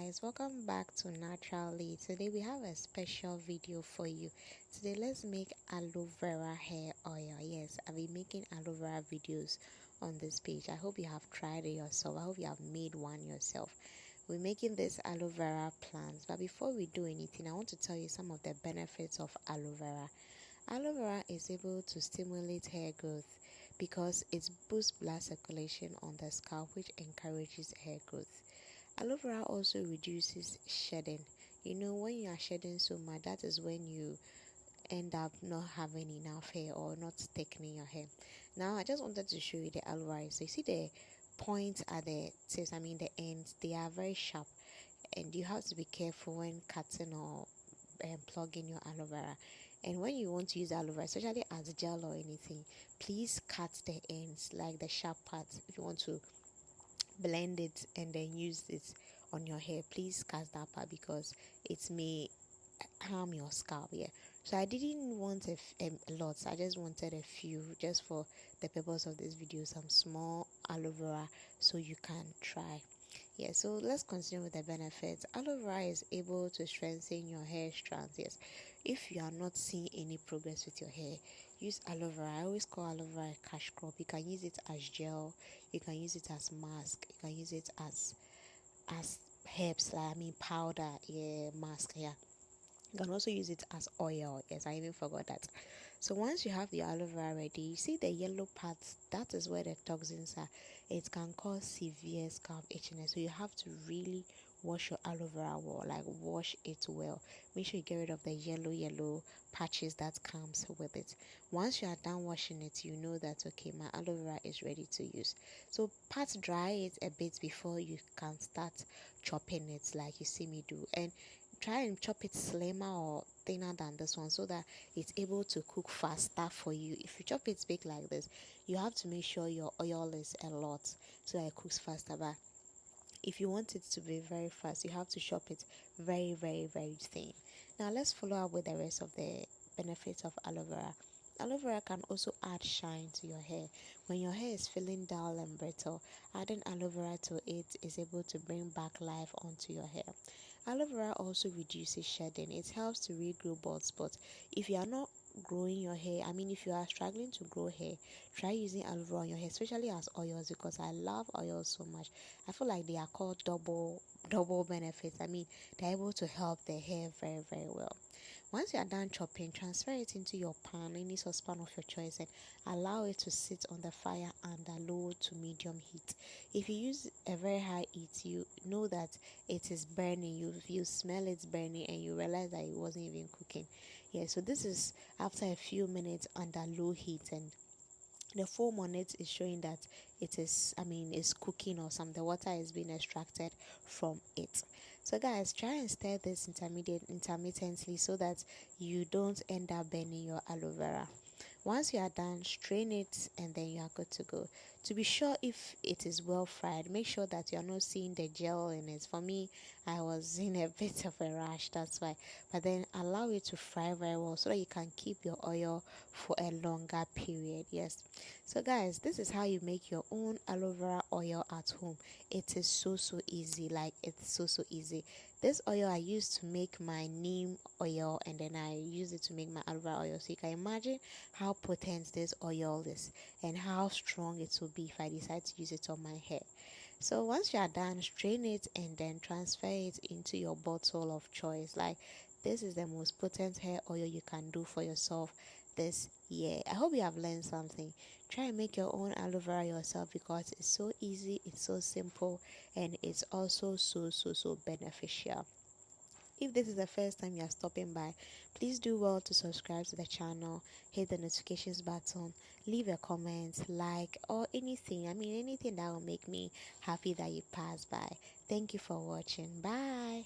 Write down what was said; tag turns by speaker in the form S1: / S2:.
S1: guys, welcome back to NaturalLee. Today we have a special video for you. Today let's make aloe vera hair oil. Yes, I've been making aloe vera videos on this page. I hope you have tried it yourself. I hope you have made one yourself. We're making this aloe vera plants, but before we do anything, I want to tell you some of the benefits of aloe vera. Aloe vera is able to stimulate hair growth because it boosts blood circulation on the scalp, which encourages hair growth. Aloe vera also reduces shedding. You know, when you are shedding so much, that is when you end up not having enough hair or not thickening your hair. Now, I just wanted to show you the aloe vera. So you see the points at the tips, the ends, they are very sharp. And you have to be careful when cutting or plugging your aloe vera. And when you want to use aloe vera, especially as gel or anything, please cut the ends, like the sharp parts. If you want to blend it and then use it on your hair, please cut that part because it may harm your scalp. So I didn't want a lot, so I just wanted a few just for the purpose of this video, some small aloe vera so you can try. So let's continue with the benefits. Aloe vera is able to strengthen your hair strands. Yes, if you are not seeing any progress with your hair, use aloe vera. I always call aloe vera a cash crop. You can use it as gel, you can use it as mask, you can use it as herbs, like powder, mask. You can also use it as oil. Yes, I even forgot that. So once you have the aloe vera ready, you see the yellow parts, that is where the toxins are. It can cause severe scalp itchiness. So you have to really wash your aloe vera well, like wash it well. Make sure you get rid of the yellow patches that comes with it. Once you are done washing it, you know that okay, my aloe vera is ready to use. So pat dry it a bit before you can start chopping it like you see me do. And try and chop it slimmer or thinner than this one so that it's able to cook faster for you. If you chop it big like this, you have to make sure your oil is a lot so that it cooks faster. But if you want it to be very fast, you have to chop it very thin. Now let's follow up with the rest of the benefits of aloe vera. Aloe vera can also add shine to your hair. When your hair is feeling dull and brittle, adding aloe vera to it is able to bring back life onto your hair. Aloe vera also reduces shedding. It helps to regrow bald spots. If you are not growing your hair, if you are struggling to grow hair, try using aloe vera on your hair, especially as oils, because I love oils so much. I feel like they are called double benefits. They're able to help the hair very well. Once you are done chopping, transfer it into your pan, any saucepan of your choice, and allow it to sit on the fire under low to medium heat. If you use a very high heat, you know that it is burning. You smell it burning and you realize that it wasn't even cooking. So this is after a few minutes under low heat, and the foam on it is showing that it is is cooking or something. The water is being extracted from it. So guys, try and stir this intermittently so that you don't end up burning your aloe vera. Once you are done, strain it and then you are good to go. To be sure if it is well fried, make sure that you are not seeing the gel in it. For me, I was in a bit of a rush, that's why. But then allow it to fry very well so that you can keep your oil for a longer period. Yes. So guys, this is how you make your own aloe vera oil at home. It is so easy. Like, it's so easy. This oil I used to make my neem oil, and then I use it to make my aloe vera oil. So you can imagine how potent this oil is and how strong it will be if I decide to use it on my hair. So once you are done, strain it and then transfer it into your bottle of choice. Like, this is the most potent hair oil you can do for yourself this year. I hope you have learned something. Try and make your own aloe vera yourself because it's so easy, it's so simple, and it's also so beneficial. If this is the first time you are stopping by, please do well to subscribe to the channel, hit the notifications button, leave a comment, like, or anything. Anything that will make me happy that you passed by. Thank you for watching. Bye.